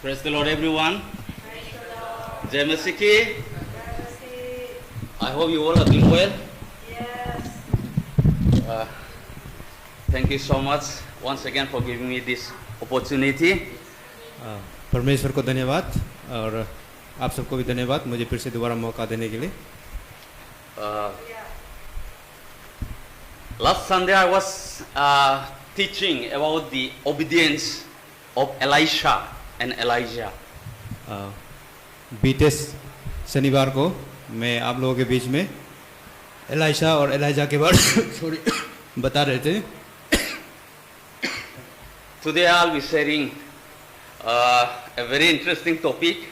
Praise the Lord, everyone. Jai Masiki. I hope you all are doing well. Yes. Thank you so much once again for giving me this opportunity. परमेश्वर को धन्यवाद और आप सबको भी धन्यवाद मुझे फिर से दोबारा मौका देने के लिए। Last Sunday I was teaching about the obedience of Elisha and Elijah. बीते शनिवार को मैं आप लोगों के बीच में एलाइशा और एलाइजा के बारे बता रहे थे। Today I'll be sharing a very interesting topic.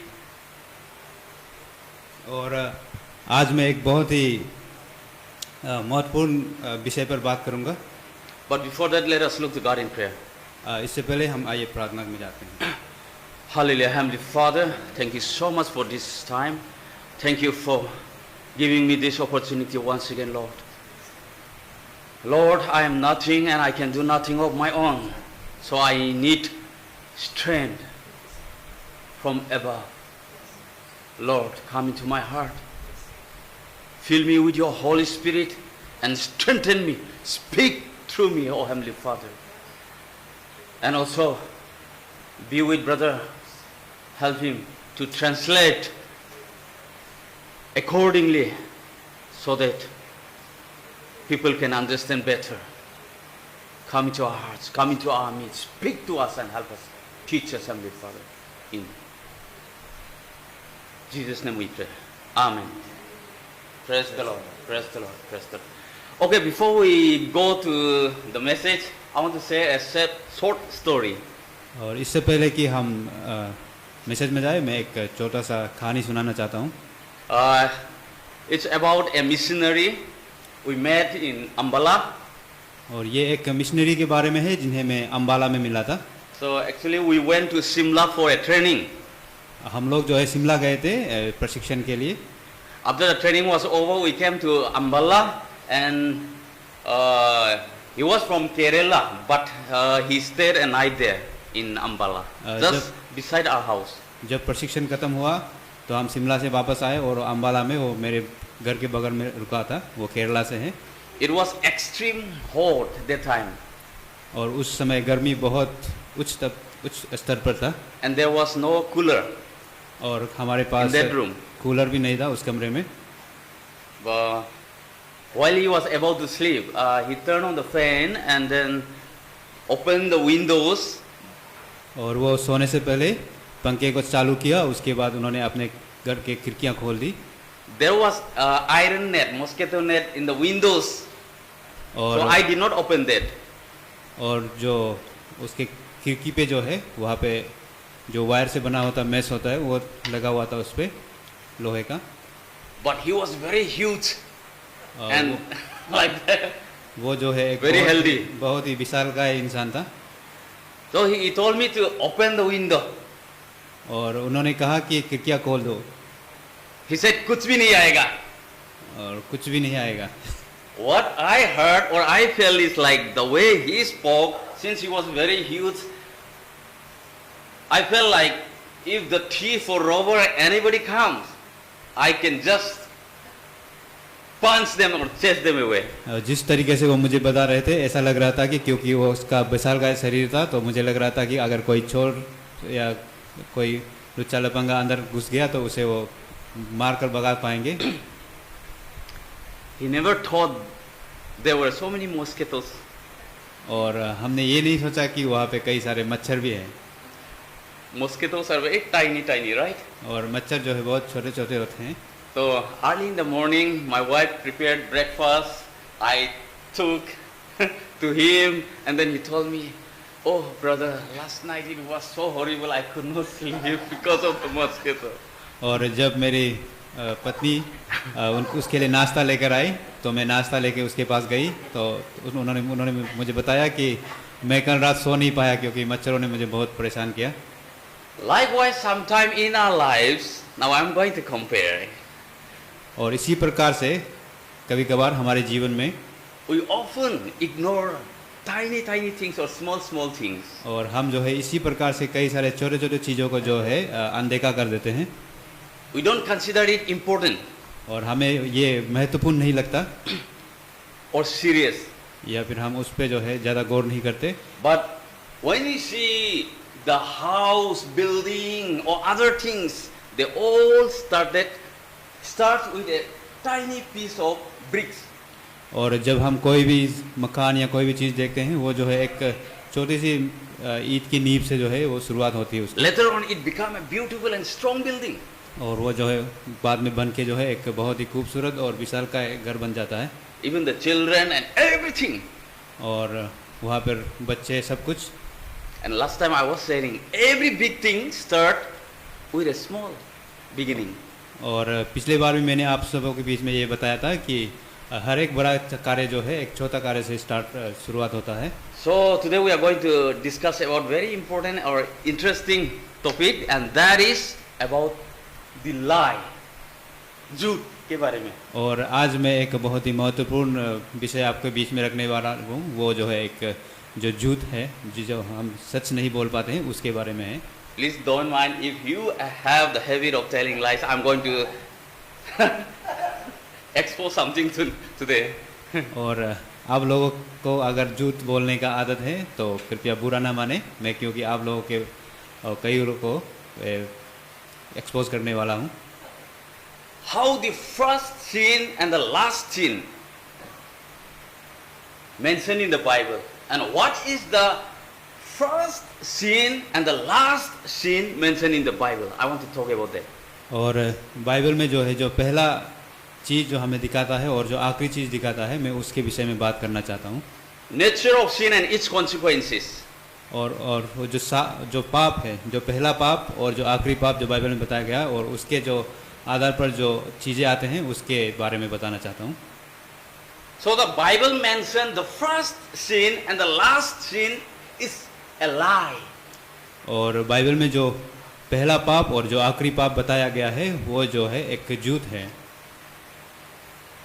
और आज मैं एक बहुत ही महत्वपूर्ण विषय पर बात करूंगा। But before that, let us look to God in prayer. इससे पहले हम आइए प्रार्थना में जाते हैं। Hallelujah, Heavenly Father, thank you so much for this time. Thank you for giving me this opportunity once again, Lord. Lord, I am nothing and I can do nothing of my own. So I need strength from above. Lord, come into my heart. Fill me with your Holy Spirit and strengthen me. Speak through me, O Heavenly Father. And also be with brother. Help him to translate accordingly so that people can understand better. Come into our hearts, come into our midst, speak to us and help us. Teach us, Heavenly Father. In Jesus' name we pray. Amen. Praise the Lord, praise the Lord, praise the Lord. Okay, before we go to the message, I want to say a short story. और इससे पहले कि हम message में जाए मैं एक छोटा सा कहानी सुनाना चाहता हूँ। It's about a missionary we met in Ambala. और ये एक मिशनरी के बारे में है जिन्हें मैं अम्बाला में मिला था। So actually we went to Simla for a training. हम लोग जो है शिमला गए थे प्रशिक्षण के लिए। After the training was over, we came to Ambala and he was from Kerala, but he stayed a night there in Ambala, just beside our house. जब प्रशिक्षण खत्म हुआ तो हम शिमला से वापस आए और अम्बाला में वो मेरे घर के बगल में रुका था। वो केरला से है। It was extreme hot that time. और उस समय गर्मी बहुत उच्च स्तर पर था। And there was no cooler. और हमारे पास कूलर भी नहीं था उस कमरे में। While he was about to sleep, he turned on the fan and then opened the windows. और वो सोने से पहले पंखे को चालू किया, उसके बाद उन्होंने अपने घर के खिड़कियां खोल दी। There was iron net, mosquito net in the windows. और so I did not open that. और जो उसके खिड़की पे जो है वहाँ पे जो वायर से बना होता मैश होता है वो लगा हुआ था उस पे लोहे का। But he was very huge and like that. वो जो है very healthy. बहुत ही विशालकाय इंसान था। So he told me to open the window. और उन्होंने कहा कि खिड़कियां खोल दो। He said कुछ भी नहीं आएगा। और कुछ भी नहीं आएगा। What I heard or I felt is like the way he spoke, since he was very huge, I felt like if the thief or robber or anybody comes, I can just punch them or chase them away. जिस तरीके से वो मुझे बता रहे थे ऐसा लग रहा था कि क्योंकि वो उसका विशालकाय शरीर था तो मुझे लग रहा था कि अगर कोई चोर या कोई लुच्चा लपंगा अंदर घुस गया तो उसे वो मार कर भगा पाएंगे। He never thought there were so many mosquitoes. और हमने ये नहीं सोचा कि वहाँ पे कई सारे मच्छर भी हैं। Mosquitoes are very tiny, right? और मच्छर जो है बहुत छोटे छोटे होते हैं। So early in the morning, my wife prepared breakfast. I took to him, and then he told me, "Oh, brother, last night it was so horrible. I could not sleep because of the mosquito." और जब मेरी पत्नी उसके लिए नाश्ता लेकर आई तो मैं नाश्ता लेके उसके पास गई तो उन्होंने मुझे बताया कि मैं कल रात सो नहीं पाया क्योंकि मच्छरों ने मुझे बहुत परेशान किया। Likewise, sometime in our lives, now I'm going to compare. और इसी प्रकार से कभी कभार हमारे जीवन में we often ignore tiny, tiny things or small, small things. और हम जो है इसी प्रकार से कई सारे छोटे छोटे चीज़ों को जो है अनदेखा कर देते हैं We don't consider it important और हमें ये महत्वपूर्ण नहीं लगता or serious. या फिर हम उस पर जो है ज़्यादा गौर नहीं करते But when we see the house, building or other things, they all start with a tiny piece of bricks. और जब हम कोई भी मकान या कोई भी चीज़ देखते हैं वो जो है एक छोटी सी ईंट की नींव से जो है वो शुरुआत होती है उसकी Later on it become a beautiful and strong building. और वो जो है बाद में बन के जो है एक बहुत ही खूबसूरत और विशालकाय घर बन जाता है Even the children and everything. और वहाँ पर बच्चे सब कुछ And last time I was saying, every big thing start with a small beginning. और पिछले बार भी मैंने आप सबों के बीच में ये बताया था कि हर एक बड़ा कार्य जो है एक छोटा कार्य से शुरुआत होता है So today we are going to discuss about very important or interesting topic, and that is about the lie. झूठ के बारे में. और आज मैं एक बहुत ही महत्वपूर्ण विषय आपके बीच में रखने वाला हूँ वो जो है एक जो झूठ है जो हम सच नहीं बोल पाते हैं उसके बारे में है Please don't mind if you have the habit of telling lies. I'm going to expose something today. और आप लोगों को अगर झूठ बोलने का आदत है तो कृपया बुरा ना माने मैं क्योंकि आप लोगों के कई लोगों को एक्सपोज करने वाला हूँ How the first sin and the last sin mentioned in the Bible, and what is the first sin and the last sin mentioned in the Bible? I want to talk about that. और Bible में जो है जो पहला चीज़ जो हमें दिखाता है और जो आखिरी चीज़ दिखाता है मैं उसके विषय में बात करना चाहता हूँ Nature of sin and its consequences. और वो जो पाप है जो पहला पाप और जो आखिरी पाप जो बाइबल में बताया गया और उसके जो आधार पर जो चीज़ें आते हैं उसके बारे में बताना चाहता हूँ So the Bible mentioned the first sin and the last sin is a lie. और बाइबल में जो पहला पाप और जो आखिरी पाप बताया गया है वो जो है एक झूठ है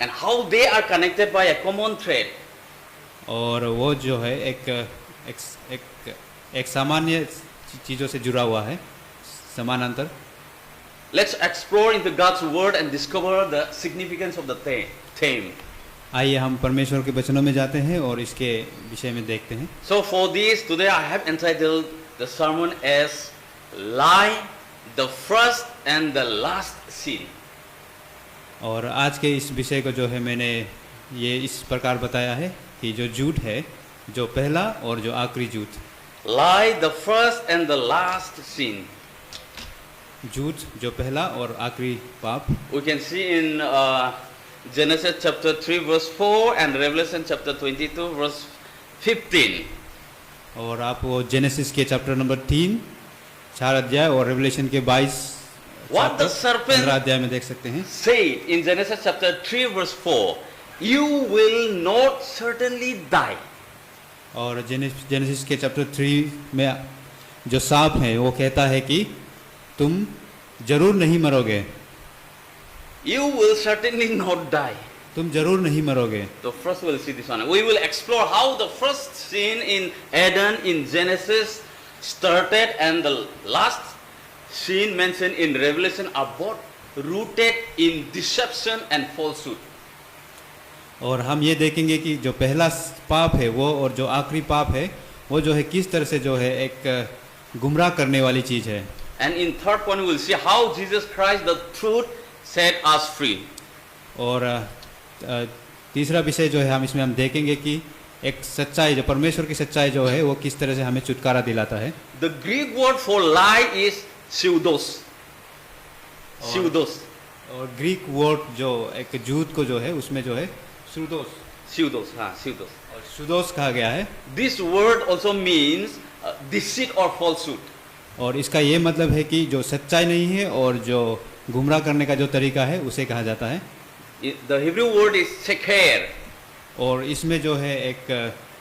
And how they are connected by a common thread. और वो जो है एक सामान्य चीज़ों से जुड़ा हुआ है समानांतर Let's explore into God's word and discover the significance of the theme. आइए हम परमेश्वर के वचनों में जाते हैं और इसके विषय में देखते हैं So for this today I have entitled the sermon as Lie, the first and the last sin. और आज के इस विषय को जो है मैंने ये इस प्रकार बताया है कि जो झूठ है जो पहला और जो आखिरी झूठ Lie, the first and the last sin. झूठ जो पहला और आखिरी पाप We can see in Genesis chapter 3 verse 4 and Revelation chapter 22 verse 15. और आप वो जेनेसिस के चैप्टर नंबर 4 अध्याय और रेवलेशन के 22 What the serpent 15 अध्याय में देख सकते हैं said in Genesis chapter 3 verse 4, you will not certainly die. और जेनेसिस के चैप्टर 3 में जो सांप है वो कहता है कि तुम जरूर नहीं मरोगे You will certainly not die. तुम जरूर नहीं मरोगे So first we'll see this one. We will explore how the first sin in Eden in Genesis started and the last sin mentioned in Revelation are both rooted in deception and falsehood. और हम ये देखेंगे कि जो पहला पाप है वो और जो आखिरी पाप है वो जो है किस तरह से जो है एक गुमराह करने वाली चीज़ है And in third point we will see how Jesus Christ the truth set us free. और तीसरा विषय जो है हम इसमें हम देखेंगे कि एक सच्चाई जो परमेश्वर की सच्चाई जो है वो किस तरह से हमें छुटकारा दिलाता है The Greek word for lie is pseudos. Pseudos. और ग्रीक वर्ड जो एक झूठ को जो है उसमें जो है सुदोस Pseudos. Pseudos. और सुदोस कहा गया है This word also means deceit or falsehood. और इसका ये मतलब है कि जो सच्चाई नहीं है और जो गुमराह करने का जो तरीका है उसे कहा जाता है The Hebrew word is seker. और इसमें जो है एक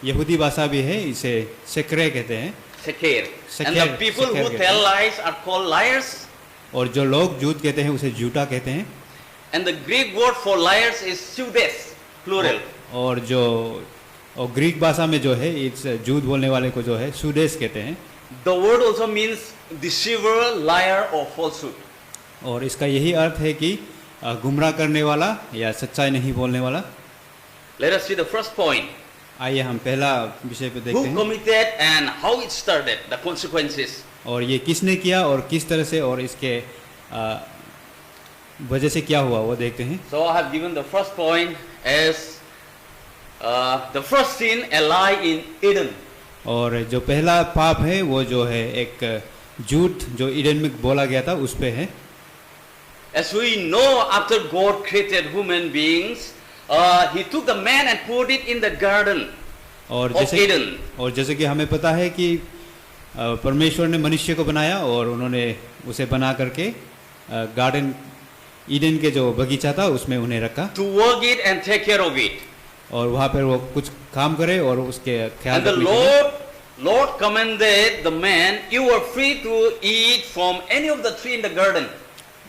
यहूदी भाषा भी है इसे सेक्रे कहते हैं Seker. And Seker, the people seker who कहते tell हैं। lies are called liars. और जो लोग झूठ कहते हैं उसे झूठा कहते हैं And the Greek word for liars is pseudes, plural. और जो और ग्रीक भाषा में जो है इस झूठ बोलने वाले को जो है सुदेश कहते हैं। The word also means deceiver, liar or falsehood. और इसका यही अर्थ है कि गुमराह करने वाला या सच्चाई नहीं बोलने वाला। Let us see the first point. आइए हम पहला विषय पे देखते Who हैं committed and how it started, the consequences. और ये किसने किया और किस तरह से और इसके वजह से क्या हुआ वो देखते हैं। So I have given the first point as the first sin, a lie in Eden. और जो पहला पाप है वो जो है एक झूठ जो ईडन में बोला गया था उस पे है। As we know, after God created human beings, He took the man and put it in the garden और of Eden. जैसे कि हमें पता है कि परमेश्वर ने मनुष्य को बनाया और उन्होंने उसे बना करके गार्डन ईडन के जो बगीचा था उसमें उन्हें रखा To work it and take care of it. और वहाँ पर वो कुछ काम करे और उसके ख्याल And the रखने के लिए। Lord commanded the man, you are free to eat from any of the tree in the garden.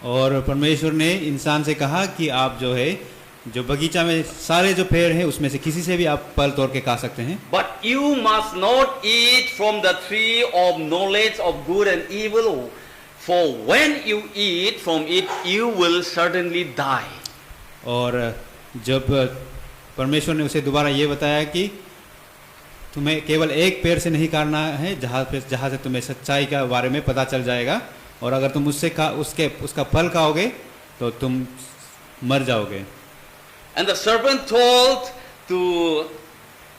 और परमेश्वर ने इंसान से कहा कि आप जो है जो बगीचा में सारे जो पेड़ हैं उसमें से किसी से भी आप फल तोड़ के खा सकते हैं। But you must not eat from the tree of knowledge of good and evil, for when you eat from it, you will certainly die. और जब परमेश्वर ने उसे दोबारा ये बताया कि तुम्हें केवल एक पेड़ से नहीं खाना है जहाँ से तुम्हें सच्चाई के बारे में पता चल जाएगा, और अगर तुम उसका फल खाओगे तो तुम मर जाओगे। And the serpent told to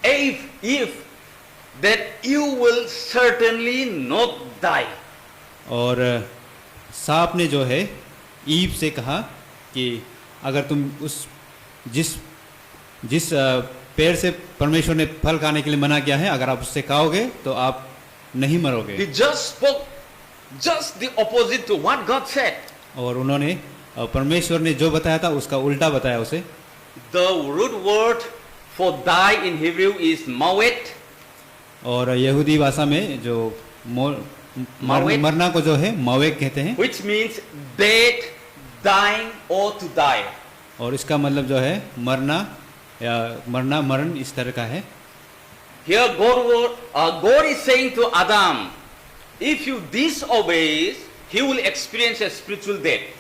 Eve that you will certainly not die. और सांप ने जो है ईव से कहा कि अगर तुम जिस पेड़ से परमेश्वर ने फल खाने के लिए मना किया है अगर आप उससे खाओगे तो आप नहीं मरोगे। He just spoke just the opposite to what God said. और उन्होंने परमेश्वर ने जो बताया था उसका उल्टा बताया उसे। The root word for die in Hebrew is mawet. और यहूदी भाषा में जो मरना को जो है मवेक कहते हैं, Which means dead, dying or to die. और इसका मतलब जो है मरना या मरण इस तरह का है। Here God is saying to Adam, if you disobey, he will experience a spiritual death.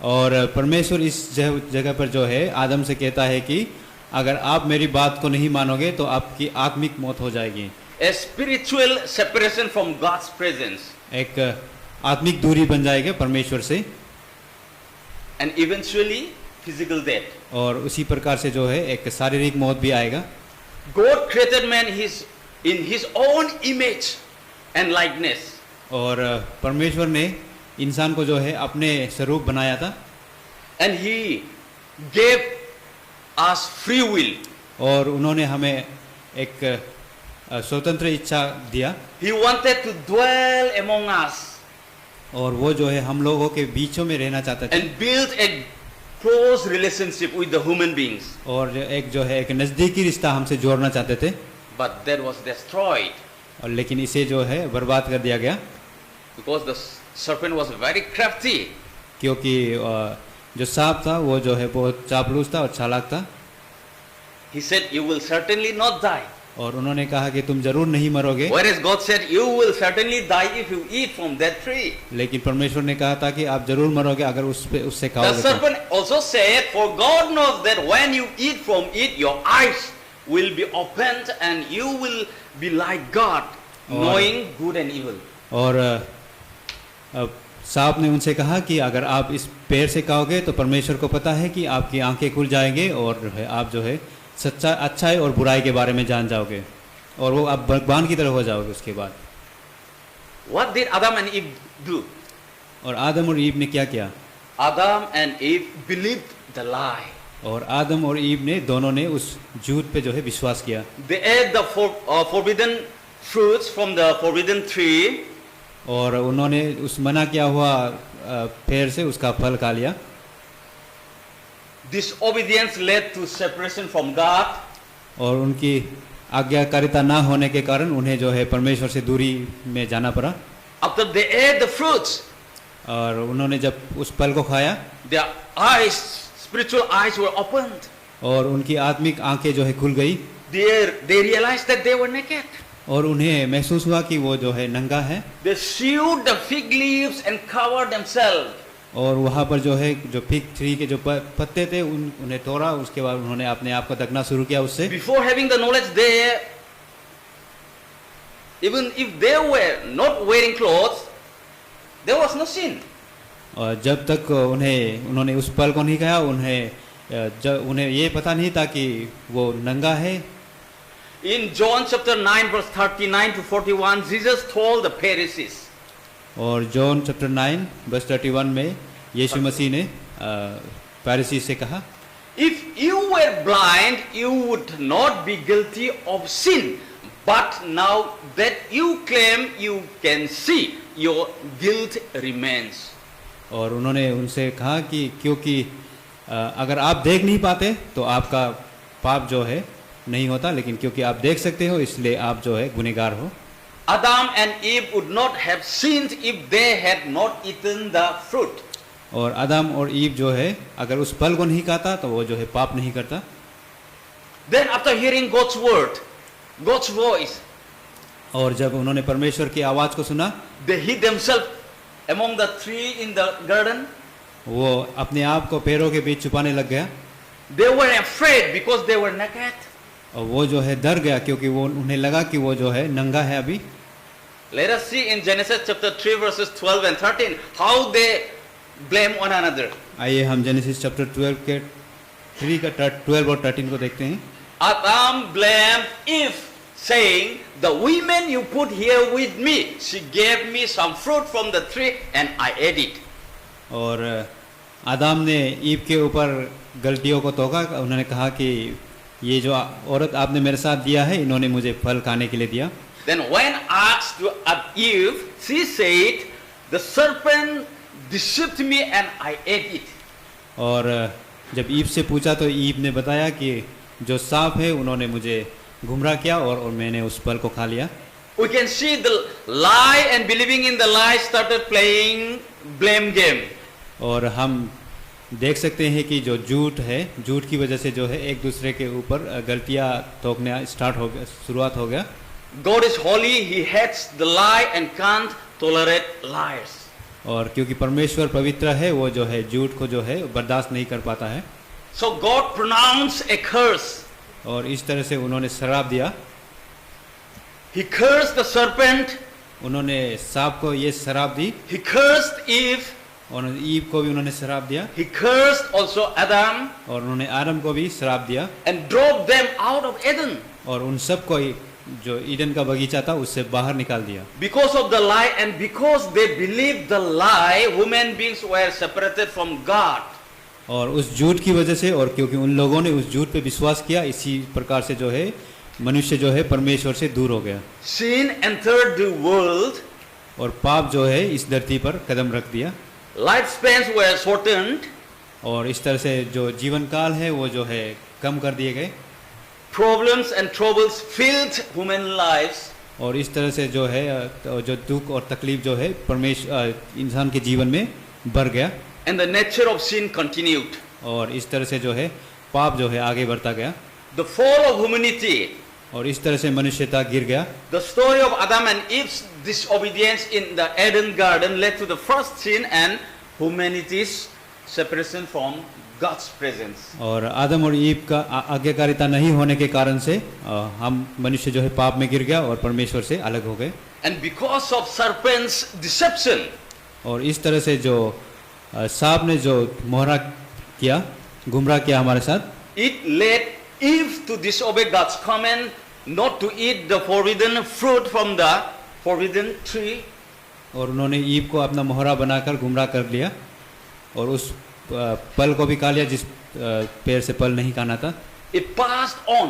और परमेश्वर इस जगह पर जो है आदम से कहता है कि अगर आप मेरी बात को नहीं मानोगे तो आपकी आत्मिक मौत हो जाएगी। A spiritual separation from God's presence. एक आत्मिक दूरी बन जाएगी परमेश्वर से। And eventually physical death. और उसी प्रकार से जो है एक शारीरिक मौत भी आएगा। God created man in his own image and likeness. और परमेश्वर ने इंसान को जो है अपने स्वरूप बनाया था। And he gave us free will. और उन्होंने हमें एक स्वतंत्र इच्छा दिया। He wanted to dwell among us. और वो जो है हम लोगों के बीचों में रहना चाहता था। And build a close relationship with the human beings. और एक जो है एक नजदीकी रिश्ता हमसे जोड़ना चाहते थे। But that was destroyed. और लेकिन इसे जो है बर्बाद कर दिया गया। Because the serpent was very crafty. क्योंकि जो सांप था वो जो है बहुत चापलूस था और चालाक था। He said, you will certainly not die. और उन्होंने कहा कि तुम जरूर नहीं मरोगे। Whereas God said, you will certainly die if you eat from that tree. लेकिन परमेश्वर ने कहा था कि आप जरूर मरोगे अगर उससे The खाओगे। serpent also said, for God knows that when you eat from it, your eyes will be opened and you will be like God, knowing good and evil. और सांप ने उनसे कहा कि अगर आप इस पेड़ से खाओगे तो परमेश्वर को पता है कि आपकी आंखें खुल जाएंगे और आप जो है सच्चा अच्छाई और बुराई के बारे में जान जाओगे और वो आप भगवान की तरह हो जाओगे उसके बाद। What did Adam and Eve do? और आदम और ईव ने क्या किया? Adam and Eve believed the lie. और आदम और ईव ने दोनों ने उस झूठ पे जो है विश्वास किया। They ate the forbidden fruits from the forbidden tree. और उन्होंने उस मना किया हुआ पेड़ से उसका फल खा लिया। Disobedience led to separation from God. और उनकी आज्ञाकारिता ना होने के कारण उन्हें जो है परमेश्वर से दूरी में जाना पड़ा। After they ate the fruits, और उन्होंने जब उस फल को खाया, their eyes, spiritual eyes were opened. और उनकी आत्मिक आंखें जो है खुल गई। they realized that they were naked. और उन्हें महसूस हुआ कि वो जो है नंगा है, They sewed the fig leaves and covered themselves. और वहाँ पर जो है जो फिग ट्री के जो पत्ते थे उन्हें तोड़ा, उसके बाद उन्होंने अपने आप को ढकना शुरू किया उससे। Before having the knowledge, even if they were not wearing clothes, there was no sin. और जब तक उन्होंने उस पल को नहीं कहा, उन्हें ये पता नहीं था कि वो नंगा है। In John chapter 9 verse 39 to 41, Jesus told the Pharisees, और जॉन चैप्टर 9 वर्स 31 में यीशु मसीह ने फरीसी से कहा, if you were blind, you would not be guilty of sin. But now that you claim you can see, your guilt remains. और उन्होंने उनसे कहा कि क्योंकि अगर आप देख नहीं पाते तो आपका पाप जो है नहीं होता, लेकिन क्योंकि आप देख सकते हो इसलिए आप जो है गुनहगार हो। Adam and Eve would not have sinned if they had not eaten the fruit. और आदम और ईव जो है अगर उस फल को नहीं खाता तो वो जो है पाप नहीं करता। Then after hearing God's word, God's voice, और जब उन्होंने परमेश्वर की आवाज को सुना, they hid themselves among the tree in the garden. वो अपने आप को पेड़ों के बीच छुपाने लग गया। They were afraid because they were naked. और वो जो है डर गया क्योंकि वो उन्हें लगा कि वो जो है नंगा है अभी। Let us see in Genesis chapter 3 verses 12 and 13 how they blame one another. आइए हम जेनेसिस चैप्टर 12 के 3 का 12 और 13 को देखते हैं। Adam blamed Eve, saying, "The woman you put here with me, she gave me some fruit from the tree and I ate it." और आदम ने ईव के ऊपर गलतियों को टोका। उन्होंने कहा कि ये जो औरत आपने मेरे साथ दिया है, इन्होंने मुझे फल खाने के लिए दिया। Then when asked to Eve, she said, "The serpent deceived me and I ate it." और जब ईव से पूछा तो ईव ने बताया कि जो सांप है उन्होंने मुझे गुमराह किया और मैंने उस फल को खा लिया। We can see the lie and believing in the lie started playing blame game. और हम देख सकते हैं कि जो झूठ है, झूठ की वजह से जो है एक दूसरे के ऊपर गलतियां थोपना स्टार्ट हो गया, शुरुआत हो गया। God is holy, He hates the lie and can't tolerate lies. और क्योंकि परमेश्वर पवित्र है, वो जो है झूठ को जो है बर्दाश्त नहीं कर पाता है। So God pronounced a curse. और इस तरह से उन्होंने श्राप दिया। He cursed the serpent. उन्होंने सांप को ये श्राप दी। He cursed Eve. और ईव को भी उन्होंने श्राप दिया। He cursed also Adam. और उन्होंने आदम को भी श्राप दिया। And drove them out of Eden. और उन सब को जो ईडन का बगीचा था उससे बाहर निकाल दिया। Because of the lie and because they believed the lie, human beings were separated from God. और उस झूठ की वजह से और क्योंकि उन लोगों ने उस झूठ पे विश्वास किया, इसी प्रकार से जो है मनुष्य जो है परमेश्वर से दूर हो गया। Sin entered the world. और पाप जो है इस धरती पर कदम रख दिया। Lifespans were shortened. और इस तरह से जो जीवन काल है वो जो है कम कर दिए गए। Problems and troubles filled human lives. और इस तरह से जो है जो दुख और तकलीफ जो है परमेश्वर इंसान के जीवन में बढ़ गया। And the nature of sin continued. और इस तरह से जो है पाप जो है आगे बढ़ता गया। The fall of humanity. और इस तरह से मनुष्यता गिर गया। The story of Adam and Eve's disobedience in the Eden garden led to the first sin and humanity's separation from God's presence. और आदम और ईव का आज्ञाकारिता नहीं होने के कारण से हम मनुष्य जो है पाप में गिर गया और परमेश्वर से अलग हो गए। And because of serpent's deception. और इस तरह से जो सांप ने जो मोहरा किया, गुमराह किया हमारे साथ, it led Eve to disobey God's command not to eat the forbidden fruit from the forbidden tree. और उन्होंने ईव को अपना मोहरा बनाकर गुमराह कर लिया और उस फल को भी खा लिया जिस पेड़ से फल नहीं खाना था। It passed on.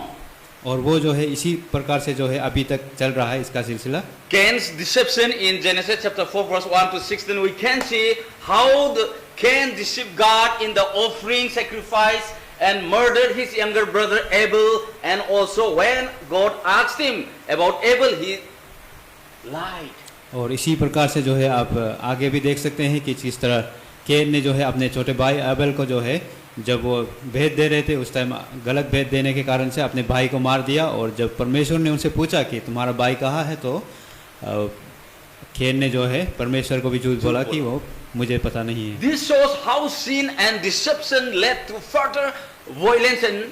और वो जो है इसी प्रकार से जो है अभी तक चल रहा है इसका सिलसिला। Cain's deception in Genesis chapter 4 verse 1 to 16, we can see how Cain deceived God in the offering sacrifice and murdered his younger brother Abel, and also when God asked him about Abel, he lied. और इसी प्रकार से जो है आप आगे भी देख सकते हैं कि किस तरह केन ने जो है अपने छोटे भाई एबेल को जो है जब वो भेद दे रहे थे उस टाइम गलत भेद देने के कारण से अपने भाई को मार दिया। और जब परमेश्वर ने उनसे पूछा कि तुम्हारा भाई कहाँ है, तो केन ने जो है परमेश्वर को भी झूठ बोला कि वो मुझे पता नहीं है। This shows how sin and deception led to further violence and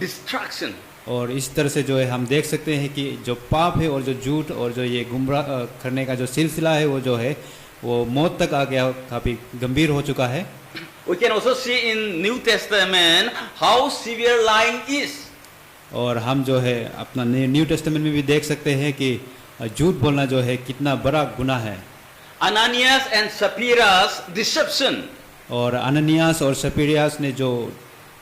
destruction. और इस तरह से जो है हम देख सकते हैं कि जो पाप है और जो झूठ और जो ये गुमराह करने का जो सिलसिला है वो जो है वो मौत तक आ गया, काफ़ी गंभीर हो चुका है। We can also see in New Testament how severe lying is. और हम जो है अपना न्यू टेस्टामेंट में भी देख सकते हैं कि झूठ बोलना जो है कितना बड़ा गुनाह है। Ananias and Sapphira's deception. और अननियास और सपीरियास ने जो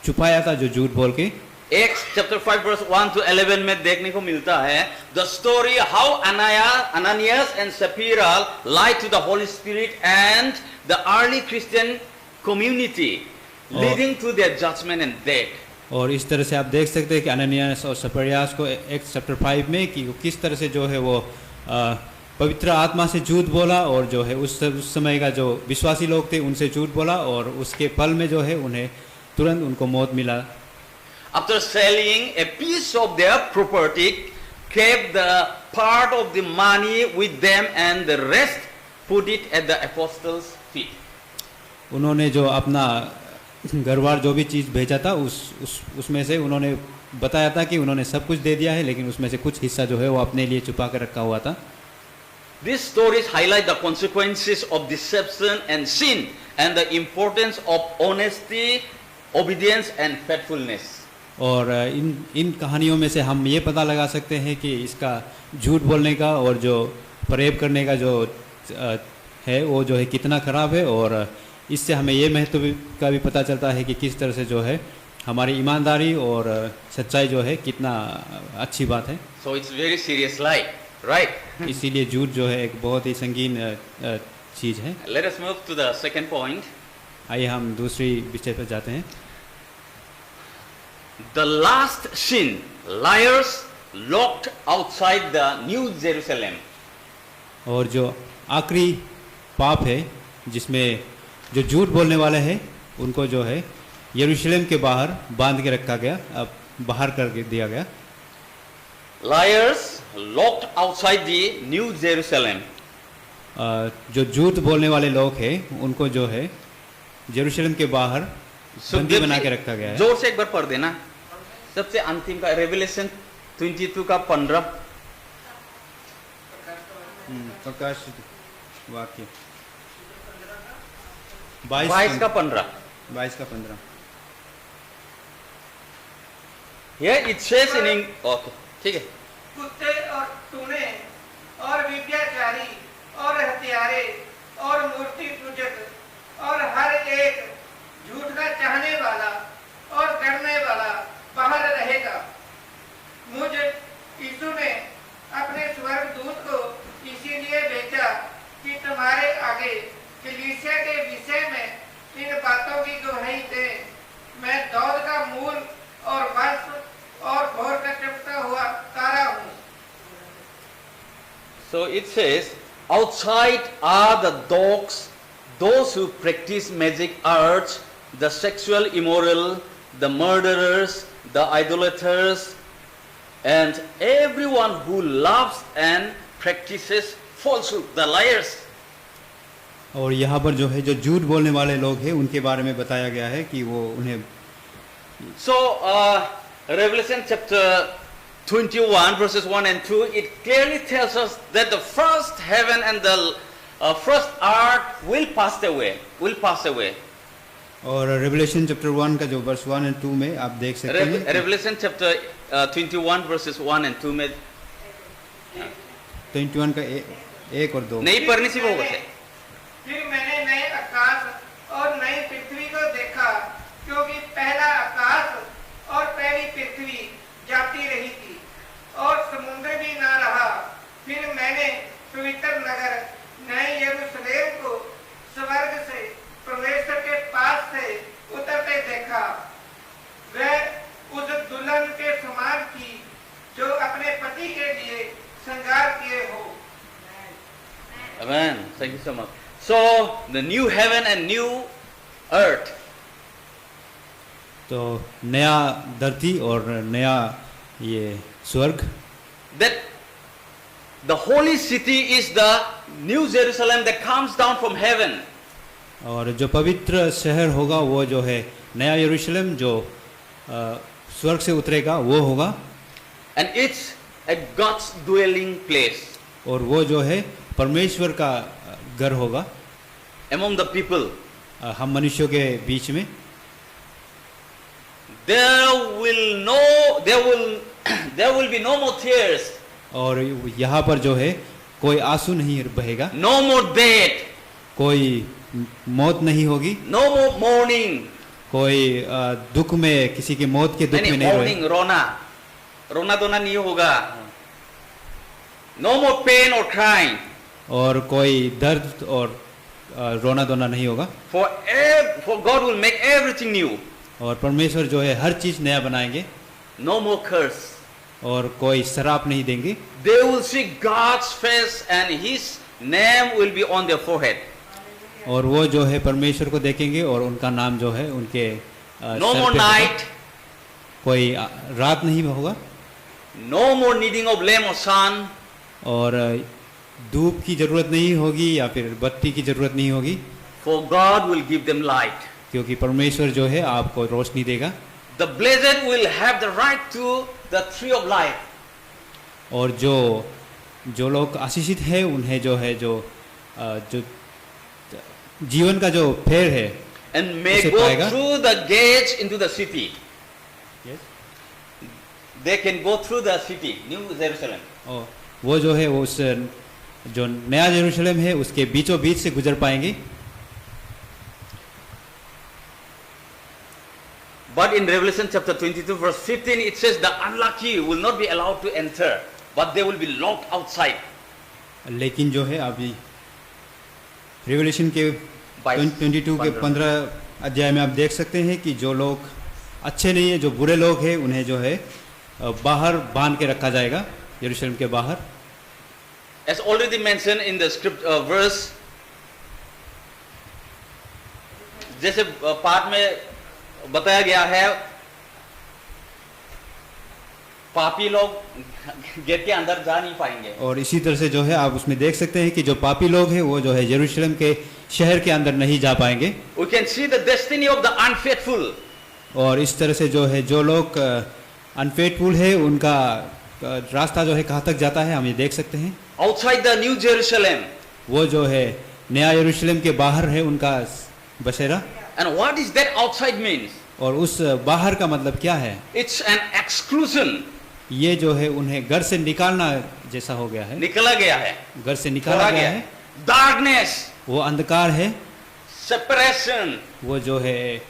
छुपाया था जो झूठ बोल के, Acts chapter 5 verse 1 to 11 में देखने को मिलता है the story how Ananias and Sapphira lied to the Holy Spirit and the early Christian community, leading to their judgment and death. और इस तरह से आप देख सकते हैं कि अननियास और सपीरियास को एक्ट चैप्टर 5 में कि किस तरह से जो है वो पवित्र आत्मा से झूठ बोला और जो है उस समय का जो विश्वासी लोग थे उनसे झूठ बोला और उसके फल में जो है उन्हें तुरंत उनको मौत मिला। After selling a piece of their property, kept the part of the money with them and the rest put it at the apostles' feet. उन्होंने जो अपना घरवार जो भी चीज़ भेजा था उसमें से उन्होंने बताया था कि उन्होंने सब कुछ दे दिया है, लेकिन उसमें से कुछ हिस्सा जो है वो अपने लिए छुपा कर रखा हुआ था। These stories highlight the consequences of deception and sin and the importance of honesty, obedience and faithfulness. और इन कहानियों में से हम ये पता लगा सकते हैं कि इसका झूठ बोलने का और जो फरेब करने का जो है वो जो है कितना खराब है, और इससे हमें ये महत्व का भी पता चलता है कि किस तरह से जो है हमारी ईमानदारी और सच्चाई जो है कितना अच्छी बात है। So it's very serious lie, right? इसीलिए झूठ जो है एक बहुत ही संगीन चीज़ है। Let us move to the second point. आइए हम दूसरी विषय पर जाते हैं। The last sin, liars locked outside the New Jerusalem. और जो आखिरी पाप है जिसमें जो झूठ बोलने वाले हैं उनको जो है यरूशलेम के बाहर बांध के रखा गया, अब बाहर कर दिया गया। Liars locked outside the New Jerusalem. जो झूठ बोलने वाले लोग हैं उनको जो है यरूशलेम के बाहर बंदी बना के रखा गया है। जोर से एक बार पढ़ देना, सबसे अंतिम का रेवलेशन 22 का 15। प्रकाश वाक्य 22 का 15। 22 का 15। Here it says in okay, ठीक है। कुत्ते और टूने और विद्याचारी और हत्यारे और मूर्ति पूजक और हर एक झूठ का चाहने वाला और करने वाला बाहर रहेगा। मुझे यीशु ने अपने स्वर्गदूत को इसीलिए भेजा कि तुम्हारे आगे कलीसिया के विषय में इन बातों की गवाही दे। मैं दाऊद का मूल और वंश और भोर का चमकता हुआ तारा हूँ। So it says, outside are the dogs, those who practice magic arts, the sexual immoral, the murderers, the idolaters, and everyone who loves and practices falsehood, the liars. और यहाँ पर जो है जो झूठ बोलने वाले लोग हैं उनके बारे में बताया गया है कि वो उन्हें So Revelation chapter 21 verses 1 and 2, it clearly tells us that the first heaven and the first earth will pass away. और रेवलेशन चैप्टर 1 का जो वर्स 1 और 2 में आप देख सकते हैं। रेवलेशन चैप्टर 21 वर्सेस 1 and 2 में 21 का 1 और 2 नहीं पढ़ने से वो होगा। फिर मैंने नए आकाश और नई पृथ्वी को देखा, क्योंकि पहला आकाश और पहली पृथ्वी जाती रही थी और समुद्र भी ना रहा। फिर मैंने पवित्र नगर नए यरूशलेम को स्वर्ग से परमेश्वर के पास से उतरते देखा। वह उस दुल्हन के समान थी जो अपने पति के लिए श्रृंगार किए हो। Amen. Thank you so much. So the new heaven and new earth तो नया धरती और नया ये स्वर्ग, that the holy city is the new Jerusalem that comes down from heaven. और जो पवित्र शहर होगा वो जो है नया यरूशलेम जो स्वर्ग से उतरेगा वो होगा, And it's a God's dwelling place और वो जो है परमेश्वर का घर होगा among the people. हम मनुष्यों के बीच में। There will be no more tears, और यहाँ पर जो है कोई आंसू नहीं बहेगा, no more death, कोई मौत नहीं होगी, no more mourning. कोई दुख में किसी की मौत के दुख Any में नहीं mourning, रोए, रोना धोना नहीं होगा. No more pain or crying. और कोई दर्द और रोना धोना नहीं होगा। For God will make everything new. और परमेश्वर जो है हर चीज नया बनाएंगे, No more curse. और कोई शराप नहीं देंगे। They will see God's face and His name will be on their forehead. और वो जो है परमेश्वर को देखेंगे और उनका नाम जो है उनके No सर more पे होगा। night. कोई रात नहीं होगा, No more needing of lamp or sun. और धूप की जरूरत नहीं होगी या फिर बत्ती की जरूरत नहीं होगी, For God will give them light. क्योंकि परमेश्वर जो है आपको रोशनी देगा। The blessed will have the right to the tree of life. और जो लोग आशीषित है उन्हें जो है जो जीवन का जो फेर है And may उसे go पाएगा। through the gates into the city. Yes. They can go through the city, New Jerusalem. और वो जो है उस जो नया यरूशलेम है उसके बीचों बीच से गुजर पाएंगे। But in Revelation chapter 22 verse 15 it says the unlucky will not be allowed to enter, but they will be locked outside. लेकिन जो है अभी रेवलेशन के 22 के 15 अध्याय में आप देख सकते हैं कि जो लोग अच्छे नहीं है, जो बुरे लोग हैं, उन्हें जो है बाहर बांध के रखा जाएगा यरूशलेम के बाहर। As already mentioned in the script verse, जैसे पाठ में बताया गया है, पापी लोग गेट के अंदर जा नहीं पाएंगे। और इसी तरह से जो है आप उसमें देख सकते हैं कि जो पापी लोग हैं वो जो है यरूशलेम के शहर के अंदर नहीं जा पाएंगे। We can see the destiny of the unfaithful. और इस तरह से जो है जो लोग अनफेथफुल है उनका रास्ता जो है कहाँ तक जाता है हम ये देख सकते हैं। Outside the New Jerusalem. वो जो है नया यरूशलेम के बाहर है उनका बसेरा। And what is that outside means? और उस बाहर का मतलब क्या है? It's an exclusion. ये जो है उन्हें घर से निकालना जैसा हो गया है। निकला गया है, घर से निकाला गया है। Darkness. वो अंधकार है। Separation. वो जो है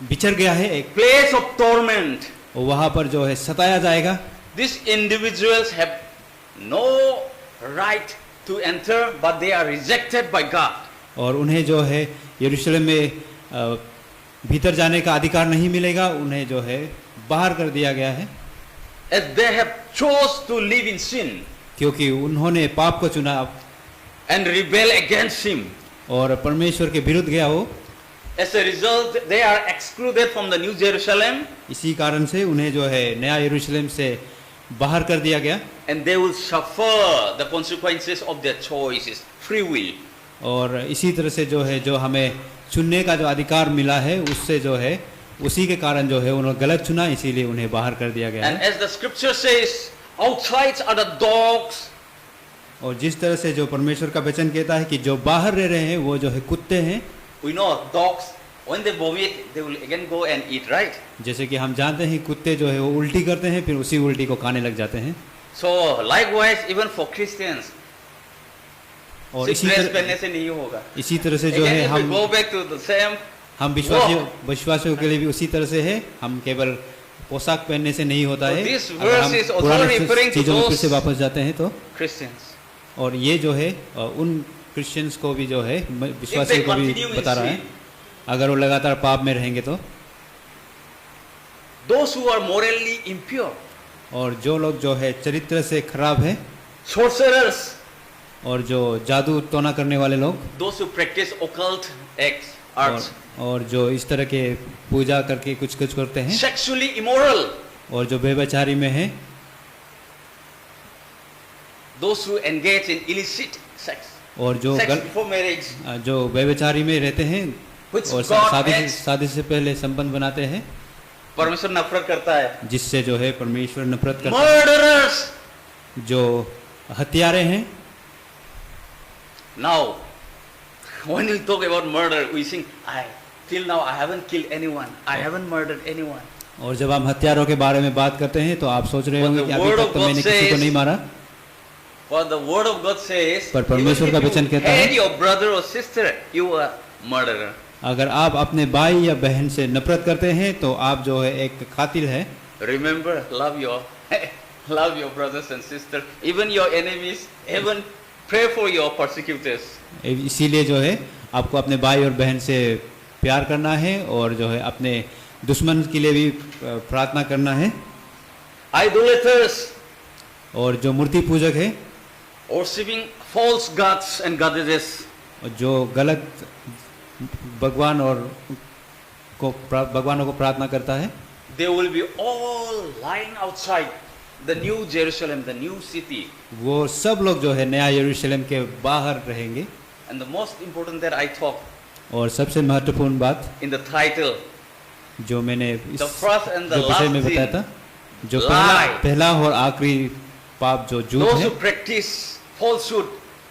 बिछड़ गया है एक Place of torment. वहाँ पर जो है सताया जाएगा। These individuals have no right to enter, but they are rejected by God. और उन्हें जो है यरूशलेम में भीतर जाने का अधिकार नहीं मिलेगा, उन्हें जो है बाहर कर दिया गया है। As they have chose to live in sin क्योंकि उन्होंने पाप को चुना and rebel against Him. और परमेश्वर के विरुद्ध गया हो। As a result, they are excluded from the New Jerusalem. इसी कारण से उन्हें जो है नया यरूशलेम से बाहर कर दिया गया। And they will suffer the consequences of their choices, free will. और इसी तरह से जो है जो हमें चुनने का जो अधिकार मिला है उससे जो है उसी के कारण जो है उन्होंने गलत चुना, इसीलिए उन्हें बाहर कर दिया गया And है। as the scripture says, outside are the dogs. और जिस तरह से जो परमेश्वर का वचन कहता है कि जो बाहर रह रहे हैं वो जो है कुत्ते हैं। We know dogs, when they vomit, they will again go and eat, right? जैसे कि हम जानते हैं कुत्ते जो है वो उल्टी करते हैं फिर उसी उल्टी को खाने लग जाते हैं। So likewise, even for Christians, और सिर्फ ड्रेस पहनने से नहीं होगा। इसी तरह से जो है Again, if we हम go back to the same, हम विश्वासियों के लिए भी उसी तरह से है, हम केवल पोशाक पहनने से नहीं होता है। So this अगर हम verse is also पुराने referring to चीजों में फिर those से वापस जाते हैं तो Christians. और ये जो है उन क्रिश्चियंस को भी जो है विश्वासियों को भी continue in बता रहा है, sin. अगर वो लगातार पाप में रहेंगे तो। Those who are morally impure, और जो लोग जो है चरित्र से खराब है, sorcerers, और जो जादू टोना करने वाले लोग, those who practice occult acts, arts, और जो इस तरह के पूजा करके कुछ कुछ करते हैं, sexually immoral, और जो व्यभिचारी में है, those who engage in illicit sex, और जो sex before marriage, जो व्यभिचारी में रहते हैं which और God hates. शादी से पहले संबंध बनाते हैं, परमेश्वर नफरत करता है. जिससे जो है परमेश्वर नफरत करता Murderers. है, जो हत्यारे हैं. Now, when we talk about murder, we think, till now I haven't killed anyone, I haven't murdered anyone. और जब हम हत्यारों के बारे में बात करते हैं तो आप सोच रहे होंगे कि अभी तक तो मैंने किसी को नहीं मारा. For the word of God says, पर परमेश्वर का वचन कहता है, hate your brother or sister, you are murderer. अगर आप अपने भाई या बहन से नफरत करते हैं तो आप जो है एक कातिल है. Remember, love your brothers and sisters, even your enemies, even pray for your persecutors. इसीलिए जो है आपको अपने भाई और बहन से प्यार करना है और जो है अपने दुश्मन के लिए भी प्रार्थना करना है. Idolaters, और जो मूर्ति पूजक है, worshiping false gods and goddesses, और जो गलत भगवान और भगवानों को प्रार्थना करता है, they will be all lying outside the new Jerusalem, the new city. वो सब लोग जो है नया यरूशलेम के बाहर रहेंगे. And the most important that I talk और सबसे महत्वपूर्ण बात in the title, जो मैंने इस the first and the जो विषय में last बताया sin, था, जो lie. पहला और आखिरी पाप जो झूठ those है, who practice falsehood,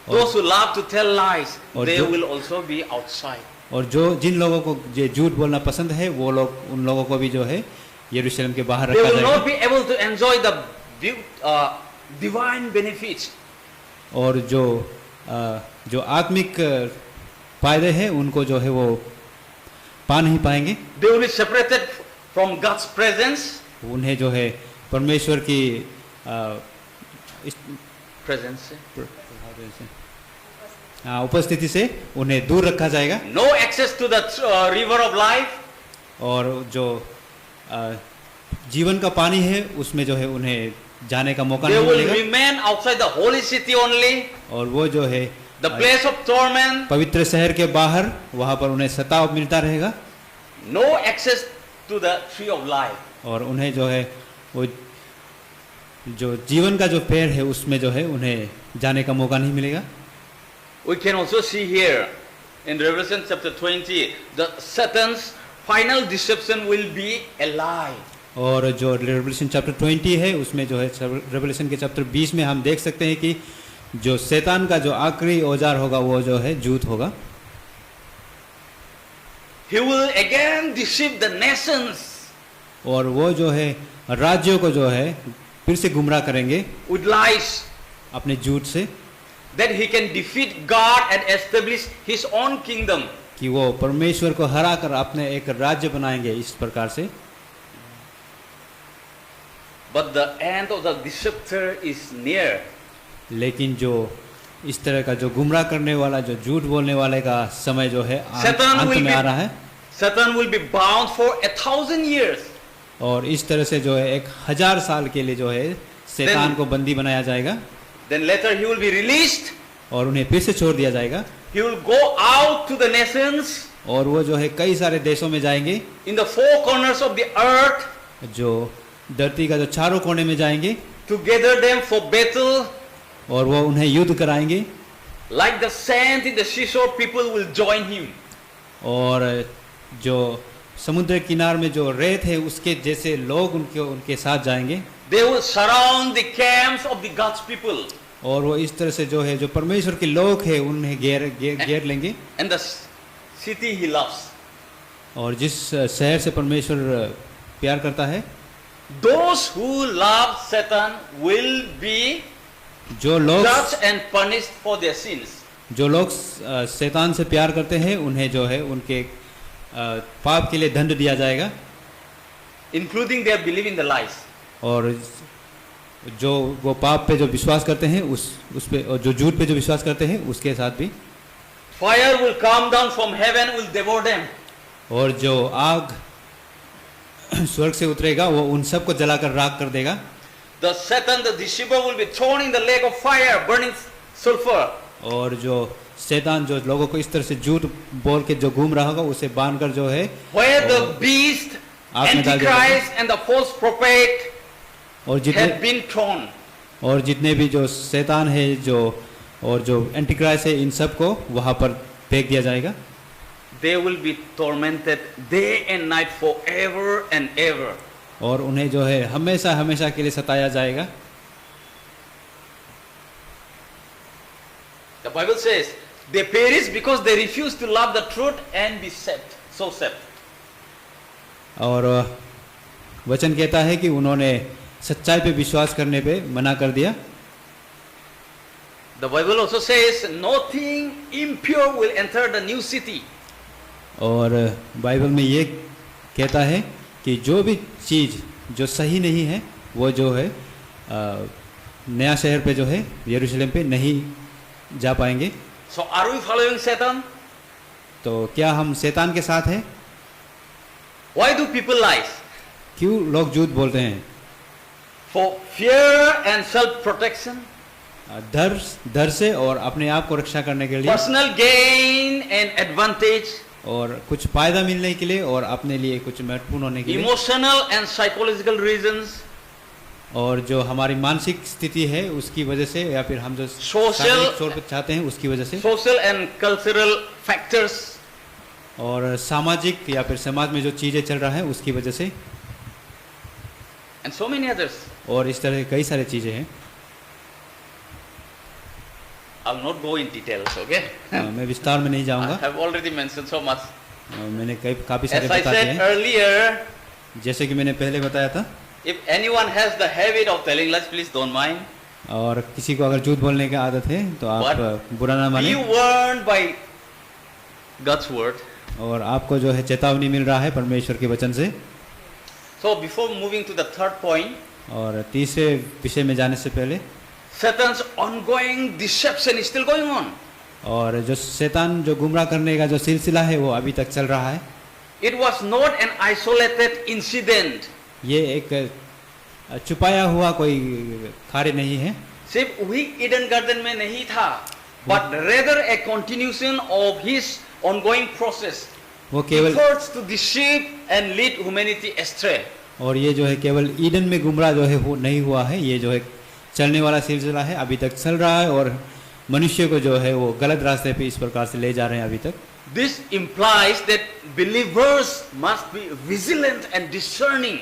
those who love to tell lies, और they जो- will also be outside. और जो जिन लोगों को ये झूठ बोलना पसंद है वो लोग उन लोगों को भी जो है यरूशलेम के बाहर They रखा will not जाएगा. be able to enjoy the divine benefits. और जो आत्मिक फायदे हैं उनको जो है वो पा नहीं पाएंगे. They will be separated from God's presence. उन्हें जो है परमेश्वर की Presence. उपस्थिति से उन्हें दूर रखा जाएगा. No access to the river of life. और जो जीवन का पानी है उसमें जो है उन्हें जाने का मौका They नहीं will मिलेगा. remain outside the holy city only, और वो जो है the place of torment. पवित्र शहर के बाहर वहां पर उन्हें सताव मिलता रहेगा. No access to the tree of life. और उन्हें जो है वो जो जीवन का जो पेड़ है उसमें जो है उन्हें जाने का मौका नहीं मिलेगा. We can also see here in Revelation chapter 20, the Satan's final deception will be a lie. और जो रेवलेशन चैप्टर 20 है उसमें जो है रेवलेशन के चैप्टर 20 में हम देख सकते हैं कि जो शैतान का जो आखिरी औजार होगा वो जो है झूठ होगा. He will again deceive the nations और वो जो है राज्यों को जो है फिर से गुमराह करेंगे with lies, अपने झूठ से, that he can defeat God and establish his own kingdom. कि वो परमेश्वर को हरा कर अपने एक राज्य बनाएंगे इस प्रकार से. But the end of the deceptor is near. लेकिन जो इस तरह का जो गुमराह करने वाला जो झूठ बोलने वाले का समय जो है Satan अंत will में आ रहा है. Satan will be bound for 1,000 years. और इस तरह से जो है 1000 साल के लिए जो है शैतान को बंदी बनाया जाएगा. Then later he will be released. और उन्हें फिर से छोड़ दिया जाएगा. He will go out to the nations और वो जो है कई सारे देशों में जाएंगे, in the four corners of the earth जो धरती का जो चारों कोने में जाएंगे, to gather them for battle. और वो उन्हें युद्ध कराएंगे. Like the sand in the seashore, people will join him. और जो समुद्र किनार में जो रेत है उसके जैसे लोग उनके साथ जाएंगे. They will surround the camps of the God's people. और वो इस तरह से जो है जो परमेश्वर के लोग हैं उन्हें घेर लेंगे. And the city he loves. और जिस शहर से परमेश्वर प्यार करता है, Those who love Satan will be जो लोग judged and punished for their sins. जो लोग शैतान से प्यार करते हैं उन्हें जो है उनके पाप के लिए दंड दिया जाएगा. Including their belief in the lies. और जो वो पाप पे जो विश्वास करते हैं उस पे, और जो झूठ पे जो विश्वास करते हैं उसके साथ भी. Fire will come down from heaven, will devour them. और जो आग स्वर्ग से उतरेगा वो उन सबको जलाकर राख कर देगा. The Satan, the deceiver, will be thrown in the lake of fire, burning sulfur. और जो शैतान जो लोगों को इस तरह से झूठ बोल के जो घूम रहा होगा उसे बांधकर जो है Where the और beast, आग में डाल दिया Antichrist and the false prophet और had been thrown. जितने भी जो शैतान है जो और जो एंटीक्राइस्ट है इन सब को वहां पर फेंक दिया जाएगा. They will be tormented day and night forever and ever. और उन्हें जो है हमेशा हमेशा के लिए सताया जाएगा. The Bible says they perish because they refuse to love the truth and be saved. So saved. और वचन कहता है कि उन्होंने सच्चाई पे विश्वास करने पे मना कर दिया. The Bible also says nothing impure will enter the new city. और बाइबल में ये कहता है कि जो भी चीज़ जो सही नहीं है वो जो है नया शहर पे जो है यरूशलेम पे नहीं जा पाएंगे. So are we following Satan? तो क्या हम शैतान के साथ हैं? Why do people lie? क्यों लोग झूठ बोलते हैं? For fear and self-protection, डर से और अपने आप को रक्षा करने के लिए, personal gain and advantage, और कुछ फायदा मिलने के लिए और अपने लिए कुछ महत्वपूर्ण होने के लिए, emotional and psychological reasons, और जो हमारी मानसिक स्थिति है उसकी वजह से या फिर हम जो Social- शारीरिक तौर पर चाहते हैं उसकी वजह से, social and cultural factors, और सामाजिक या फिर समाज में जो चीज़ें चल रहा है उसकी वजह से, and so many others. और इस तरह की कई सारी चीज़ें हैं. I'll not go in details, okay? मैं विस्तार में नहीं I जाऊंगा. have already mentioned so much. मैंने काफ़ी सारे As I बता दिए said हैं. earlier, जैसे कि मैंने पहले बताया था. if anyone has the habit of telling lies, please don't mind. और किसी को अगर झूठ बोलने की आदत है तो आप But बुरा ना Be माने. warned by God's word. और आपको जो है चेतावनी मिल रहा है परमेश्वर के वचन से. So before moving to the third point, और तीसरे विषय में जाने से पहले, Satan's ongoing deception is still going on. और जो शैतान जो गुमराह करने का जो सिलसिला है वो अभी तक चल रहा है. It was not an isolated incident. ये एक छुपाया हुआ कोई कार्य नहीं है. सिर्फ वही ईडन गार्डन में नहीं था, but rather a continuation of his ongoing process. वो केवल Efforts to deceive and lead humanity astray. और ये जो है केवल ईडन में गुमराह जो है वो नहीं हुआ है. ये जो है चलने वाला सिलसिला है, अभी तक चल रहा है और मनुष्य को जो है वो गलत रास्ते पे इस प्रकार से ले जा रहे हैं अभी तक. This implies that believers must be vigilant and discerning.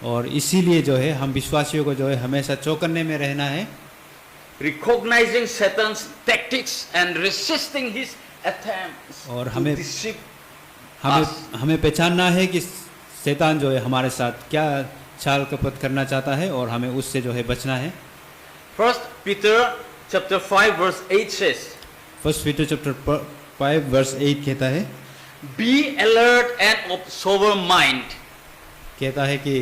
और इसीलिए जो है हम विश्वासियों को जो है हमेशा चौकन्ने में रहना है, Recognizing Satan's tactics and resisting his attempts और to हमें deceive हमें us. हमें पहचानना है कि शैतान जो है हमारे साथ क्या छाल कपट करना चाहता है और हमें उससे जो है बचना है. 1 Peter chapter 5 verse 8 says, first Peter chapter 5 verse 8 कहता है, Be alert and of sober mind. कहता है कि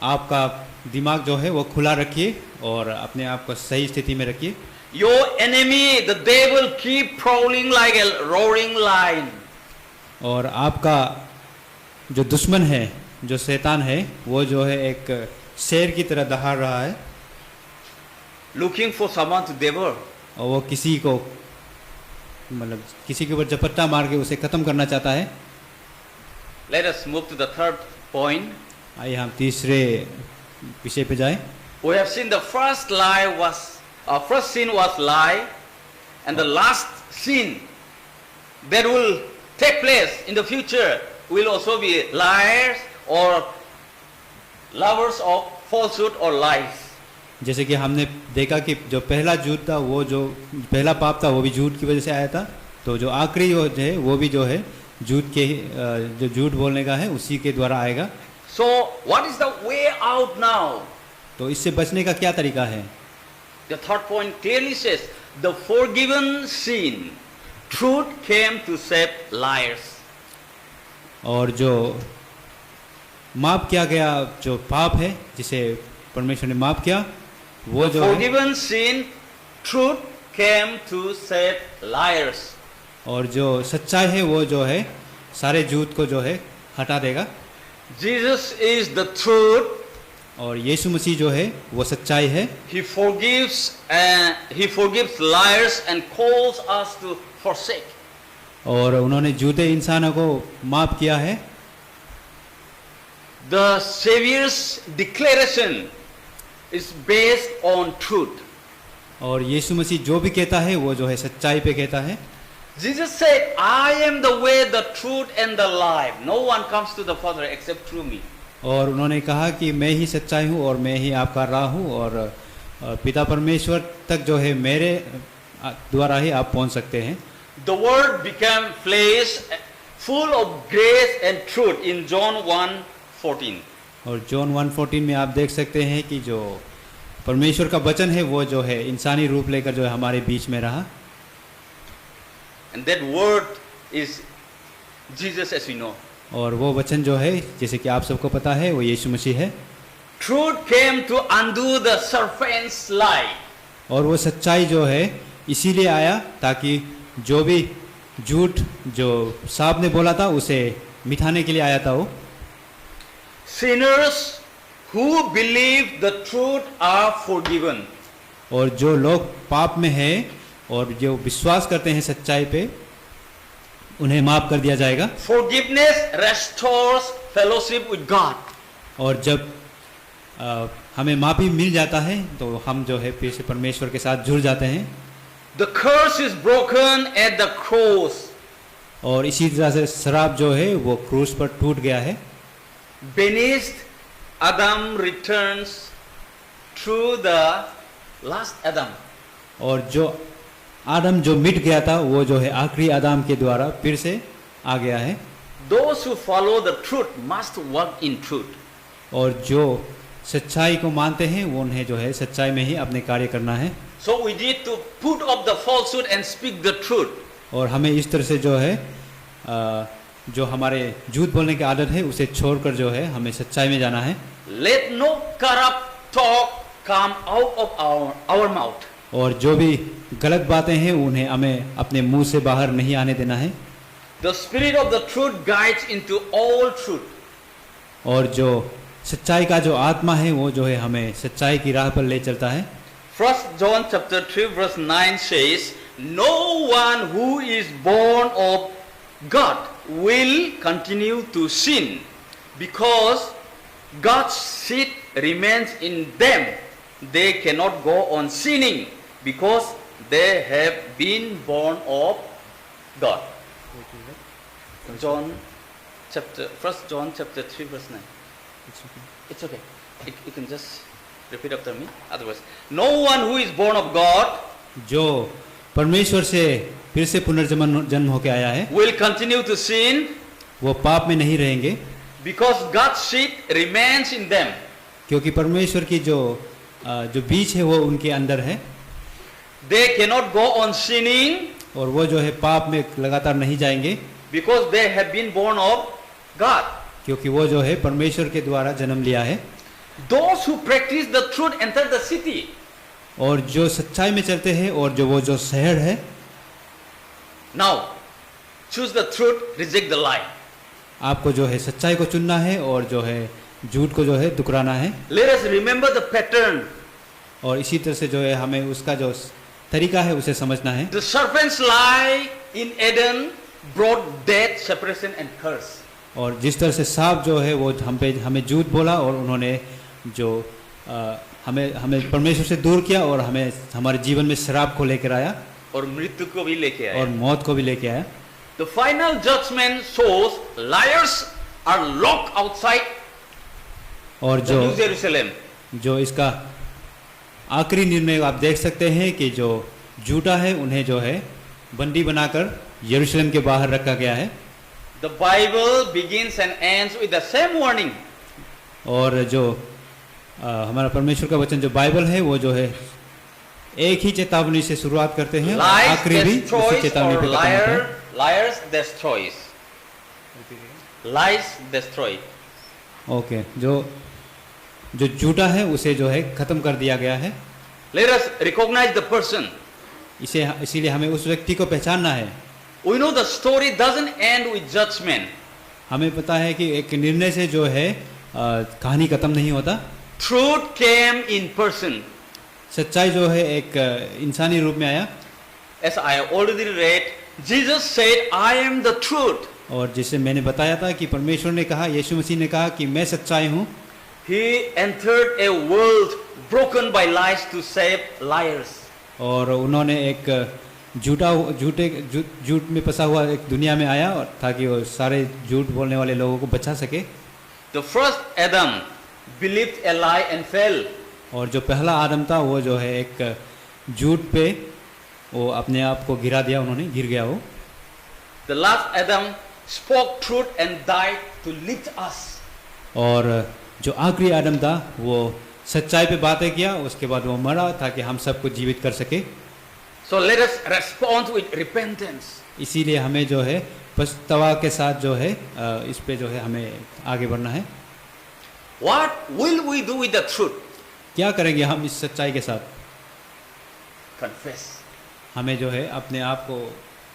आपका दिमाग जो है वो खुला रखिए और अपने आप को सही स्थिति में रखिए. Your enemy, the devil, keep prowling like a roaring lion. और आपका जो दुश्मन है, जो शैतान है, वो जो है एक शेर की तरह दहाड़ रहा है Looking for someone to devour. और वो किसी को मतलब किसी के ऊपर झपट्टा मार के उसे खत्म करना चाहता है. Let us move to the third point. आइए हम तीसरे विषय पे जाएं. We have seen the first sin was lie, and the last sin that will take place in the future will also be liars or lovers of falsehood or lies. जैसे कि हमने देखा कि जो पहला झूठ था, वो जो पहला पाप था वो भी झूठ की वजह से आया था. तो जो आखिरी है वो भी जो है झूठ के जो झूठ बोलने का है उसी के द्वारा आएगा. So what is the way out now? तो इससे बचने का क्या तरीका है? The third point clearly says the forgiven sin, truth came to save liars. और जो माफ किया गया जो पाप है जिसे परमेश्वर ने माफ किया, वो The जो है, forgiven sin, truth came to save liars. और जो सच्चाई है वो जो है सारे झूठ को जो है हटा देगा. Jesus is the truth और यीशु मसीह जो है वो सच्चाई है। He forgives liars and calls us to forsake. और उन्होंने झूठे इंसानों को माफ किया है। The Savior's declaration is based on truth. और यीशु मसीह जो भी कहता है वो जो है सच्चाई पे कहता है। Jesus said, I am the way, the truth and the life. No one comes to the Father except through me. और उन्होंने कहा कि मैं ही सच्चाई हूँ और मैं ही आपका राह हूँ और पिता परमेश्वर तक जो है मेरे द्वारा ही आप पहुँच सकते हैं। The Word became flesh, full of grace and truth in John 1:14. और जॉन 1:14 में आप देख सकते हैं कि जो परमेश्वर का वचन है वो जो है इंसानी रूप लेकर जो है हमारे बीच में रहा। And that word is Jesus, as we know. और वो वचन जो है जैसे कि आप सबको पता है वो यीशु मसीह है। Truth came to undo the serpent's lie. और वो सच्चाई जो है इसीलिए आया ताकि जो भी झूठ जो सांप ने बोला था उसे मिटाने के लिए आया था वो। Sinners who believe the truth are forgiven. और जो लोग पाप में हैं और जो विश्वास करते हैं सच्चाई पे उन्हें माफ कर दिया जाएगा। Forgiveness restores fellowship with God. और जब हमें माफी मिल जाता है तो हम जो है फिर से परमेश्वर के साथ जुड़ जाते हैं। The curse is broken at the cross. और इसी तरह से श्राप जो है वो क्रूस पर टूट गया है। Banished Adam returns through the last Adam. और जो आदम जो मिट गया था वो जो है आखिरी आदम के द्वारा फिर से आ गया है। Those who follow the truth must walk in truth. और जो सच्चाई को मानते हैं वो उन्हें जो है सच्चाई में ही अपने कार्य करना है। So we need to put off the falsehood and speak the truth. और हमें इस तरह से जो है जो हमारे झूठ बोलने की आदत है उसे छोड़कर जो है हमें सच्चाई में जाना है। Let no corrupt talk come out of our mouth. और जो भी गलत बातें हैं उन्हें हमें अपने मुंह से बाहर नहीं आने देना है। The spirit of the truth guides into all truth. और जो सच्चाई का जो आत्मा है वो जो है हमें सच्चाई की राह पर ले चलता है। 1 John chapter 3 verse 9 says, no one who is born of God will continue to sin because God's seed remains in them. They cannot go on sinning because they have been born of God. One John chapter 3 verse 9. It's okay. You can just repeat after me. Otherwise, no one who is born of God जो परमेश्वर से फिर से पुनर्जन्म होके आया है will continue to sin वो पाप में नहीं रहेंगे because God's seed remains in them. क्योंकि परमेश्वर की जो बीज है वो उनके अंदर है। They cannot go on sinning और वो जो है पाप में लगातार नहीं जाएंगे because they have been born of God. क्योंकि वो जो है परमेश्वर के द्वारा जन्म लिया है। Those who practice the truth enter the city. और जो सच्चाई में चलते हैं और जो शहर है। Now choose the truth, reject the lie. आपको जो है सच्चाई को चुनना है और जो है झूठ को जो है दुकराना है। Let us remember the pattern. और इसी तरह से जो है हमें उसका जो तरीका है उसे समझना है। The serpent's lie in Eden brought death, separation and curse. और जिस तरह से सांप जो है वो हमें झूठ बोला और उन्होंने जो हमें परमेश्वर से दूर किया और हमें हमारे जीवन में श्राप को लेकर आया और मृत्यु को भी लेके आया और मौत को भी लेके आया। The final judgment shows liars are locked outside और the New Jerusalem. जो इसका आखिरी निर्णय आप देख सकते हैं कि जो झूठा है उन्हें जो है बंदी बनाकर यरूशलेम के बाहर रखा गया है। The Bible begins and ends with the same warning. और जो हमारा परमेश्वर का वचन जो बाइबल है वो जो है एक ही चेतावनी से शुरुआत करते हैं और आखिरी भी उसी चेतावनी पे खत्म होता है। Liars destroys. Lies destroy. Okay जो झूठा है उसे जो है खत्म कर दिया गया है। Let us recognize the person. इसीलिए हमें उस व्यक्ति को पहचानना है। We know the story doesn't end with judgment. हमें पता है कि एक निर्णय से जो है कहानी खत्म नहीं होता। truth came in person. सच्चाई जो है एक इंसानी रूप में आया। As I already read, Jesus said, I am the truth. और जिसे मैंने बताया था कि परमेश्वर ने कहा, यीशु मसीह ने कहा कि मैं सच्चाई हूँ। He entered a world broken by lies to save liars. और उन्होंने एक झूठ में फंसा हुआ एक दुनिया में आया और ताकि वो सारे झूठ बोलने वाले लोगों को बचा सके। The first Adam believed a lie and fell. और जो पहला आदम था वो जो है एक झूठ पे वो अपने आप को गिरा दिया, उन्होंने गिर गया वो। The last Adam spoke truth and died to lift us. और जो आखिरी आदम था वो सच्चाई पे बातें किया, उसके बाद वो मरा ताकि हम सबको जीवित कर सके। So let us respond with repentance. इसीलिए हमें जो है पछतावा के साथ जो है इस पे जो है हमें आगे बढ़ना है। What will we do with the truth? क्या करेंगे हम इस सच्चाई के साथ? Confess. हमें जो है अपने आप को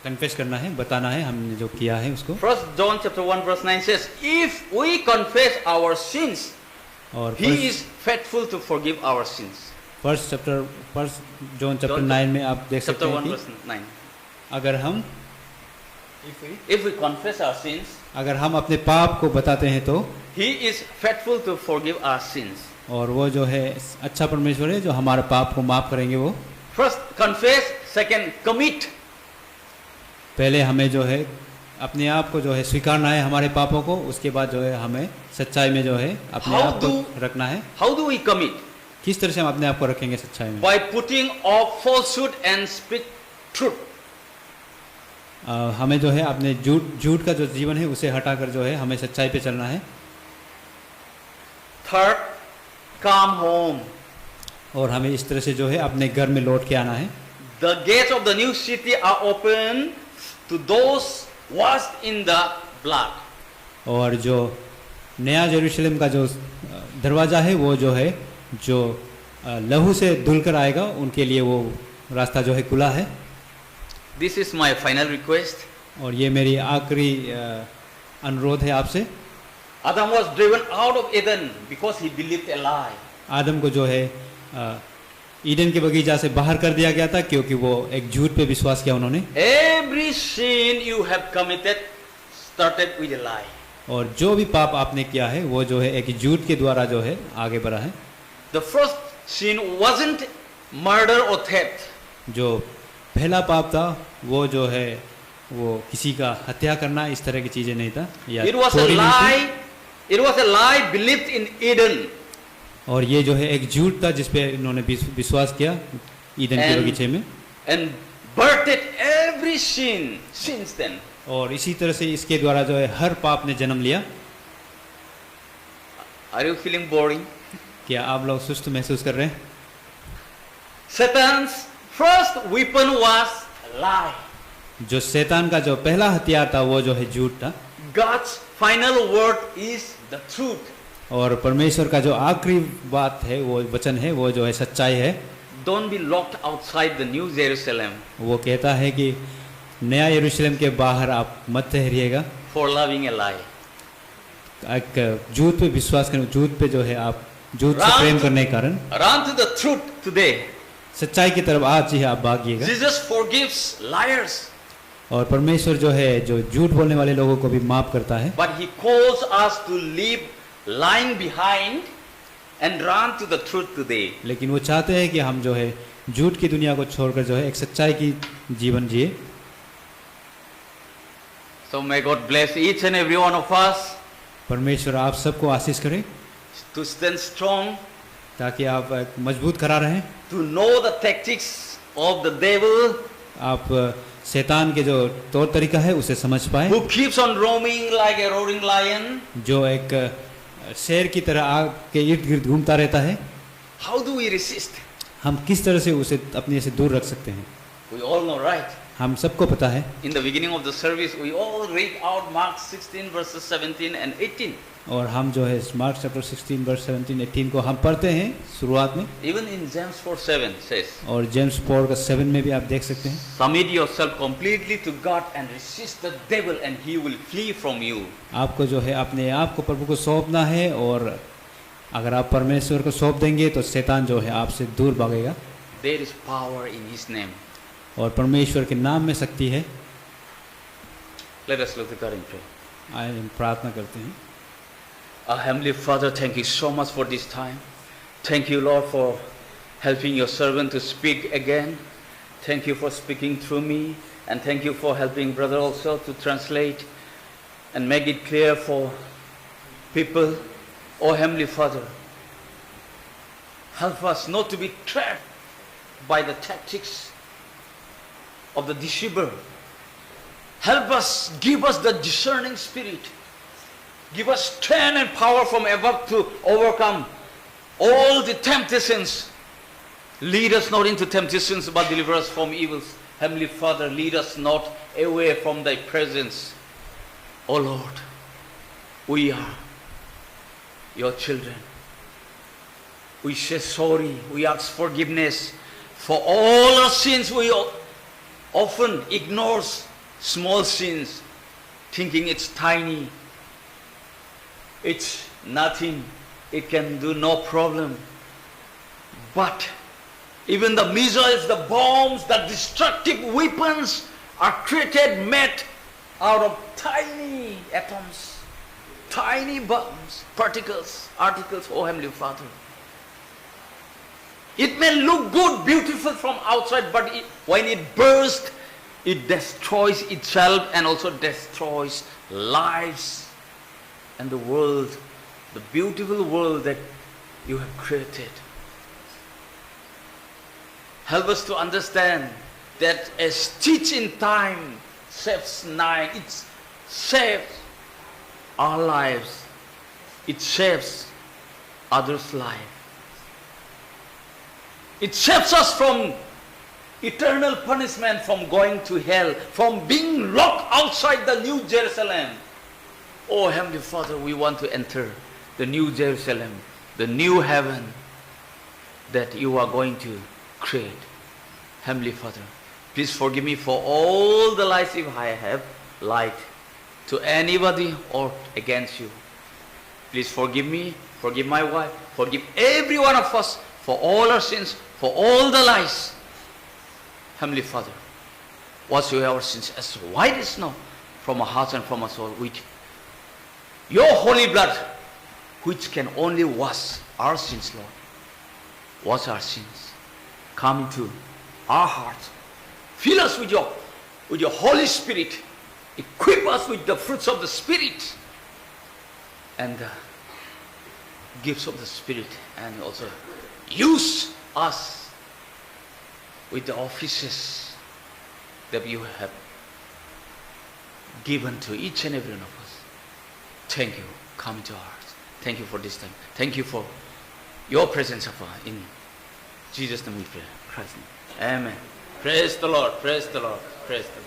कन्फेस करना है, बताना है हमने जो किया है उसको। 1 John chapter 1 verse 9 says, if we confess our sins, और He is faithful to forgive our sins. First John chapter 9 में आप देख सकते Chapter हैं 1 कि verse 9. अगर हम If we confess our sins, अगर हम अपने पाप को बताते हैं तो He is faithful to forgive our sins. और वो जो है अच्छा परमेश्वर है जो हमारे पाप को माफ करेंगे। वो First confess, second commit. पहले हमें जो है अपने आप को जो है स्वीकारना है हमारे पापों को, उसके बाद जो है हमें सच्चाई में जो है अपने How आप को रखना है। How do we commit? किस तरह से हम अपने आप को रखेंगे सच्चाई में? By putting off falsehood and speak truth. हमें जो है अपने झूठ का जो जीवन है उसे हटाकर जो है हमें सच्चाई पे चलना है। Third, come home. और हमें इस तरह से जो है अपने घर में लौट के आना है। The gates of the new city are open to those washed in the blood. और जो नया यरूशलेम का जो दरवाज़ा है वो जो है जो लहू से धुलकर आएगा उनके लिए वो रास्ता जो है खुला है। This is my final request. और ये मेरी आखिरी अनुरोध है आपसे। Adam was driven out of Eden because he believed a lie. आदम को जो है ईडन के बगीचा से बाहर कर दिया गया था क्योंकि वो एक झूठ पे विश्वास किया उन्होंने। Every sin you have committed started with a lie. और जो भी पाप आपने किया है वो जो है एक झूठ के द्वारा जो है आगे बढ़ा है। The first sin wasn't murder or theft. जो पहला पाप था वो जो है वो किसी का हत्या करना इस तरह की चीजें नहीं था या It was a चोरी नहीं थी। lie. It was a lie believed in Eden. और ये जो है एक झूठ था जिसपे इन्होंने विश्वास किया ईदन के बगीचे में। And birthed every sin since then. और इसी तरह से इसके द्वारा जो है हर पाप ने जन्म लिया। Are you feeling boring? क्या आप लोग सुस्त महसूस कर रहे हैं? Satan's first weapon was lie. जो शैतान का जो पहला हथियार था वो जो है झूठ था। God's final word is the truth. और परमेश्वर का जो आखिरी बात है वो वचन है वो जो है सच्चाई है। Don't be locked outside the New Jerusalem वो कहता है कि नया यरूशलेम के बाहर आप मत ठहरिएगा for loving a lie. एक झूठ पे विश्वास करने, झूठ पे जो है आप झूठ से प्रेम करने के कारण Run to the truth today. सच्चाई की तरफ आज ही आप भागिएगा। Jesus forgives liars, और परमेश्वर जो है जो झूठ बोलने वाले लोगों को भी माफ करता है। but He calls us to leave lying behind and run to the truth today. लेकिन वो चाहते हैं कि हम जो है झूठ की दुनिया को छोड़कर जो है एक सच्चाई की जीवन जिए। So may God bless each and every one of us परमेश्वर आप सबको आशीष करे to stand strong, ताकि आप एक मजबूत खड़ा रहें। to know the tactics of the devil आप शैतान के जो तौर तरीका है उसे समझ पाए, who keeps on roaming like a roaring lion. जो एक शेर की तरह आग के इर्द गिर्द घूमता रहता है। How do we resist? हम किस तरह से उसे अपने से दूर रख सकते हैं? We all know, right? हम सबको पता है। In the beginning of the service, we all read out Mark 16 verses 17 and 18. और हम जो है मार्क चैप्टर 16 वर्स 17 18 को हम पढ़ते हैं शुरुआत में। Even in James 4:7 says, और जेम्स 4 का 7 में भी आप देख सकते हैं। submit yourself completely to God and resist the devil and he will flee from you. आपको जो है अपने आप को प्रभु को सौंपना है और अगर आप परमेश्वर को सौंप देंगे तो शैतान जो है आपसे दूर भागेगा। There is power in His name. और परमेश्वर के नाम में शक्ति है। Let us look to God in prayer. आइए हम प्रार्थना करते हैं। Our Heavenly Father, thank you so much for this time. Thank you, Lord, for helping your servant to speak again. Thank you for speaking through me, and thank you for helping brother also to translate and make it clear for people. Oh Heavenly Father, help us not to be trapped by the tactics of the deceiver. Help us, give us the discerning spirit. Give us strength and power from above to overcome all the temptations. Lead us not into temptations, but deliver us from evils. Heavenly Father, lead us not away from thy presence. O Lord, we are your children. We say sorry. We ask forgiveness for all our sins. We often ignore small sins, thinking it's tiny. It's nothing. It can do no problem. But even the missiles, the bombs, the destructive weapons are created, made out of tiny atoms, tiny bombs, particles, oh Heavenly Father. It may look good, beautiful from outside, but when it bursts, it destroys itself and also destroys lives and the world, the beautiful world that you have created. Help us to understand that a stitch in time saves 9. It saves our lives. It saves others' life. It saves us from eternal punishment, from going to hell, from being locked outside the New Jerusalem. Oh Heavenly Father, we want to enter the New Jerusalem, the new heaven that you are going to create. Heavenly Father, please forgive me for all the lies if I have lied to anybody or against you. Please forgive me, forgive my wife, forgive every one of us for all our sins, for all the lies. Heavenly Father, wash away our sins as white as snow from our hearts and from our soul with your holy blood, which can only wash our sins, Lord. Wash our sins. Come into our hearts. Fill us with your Holy Spirit. Equip us with the fruits of the Spirit and the gifts of the Spirit, and also use us with the offices that you have given to each and every one of us. Thank you. Come into our hearts. Thank you for this time. Thank you for your presence, in Jesus' name we pray. Christ's name. Amen. Praise the Lord. Praise the Lord. Praise the Lord.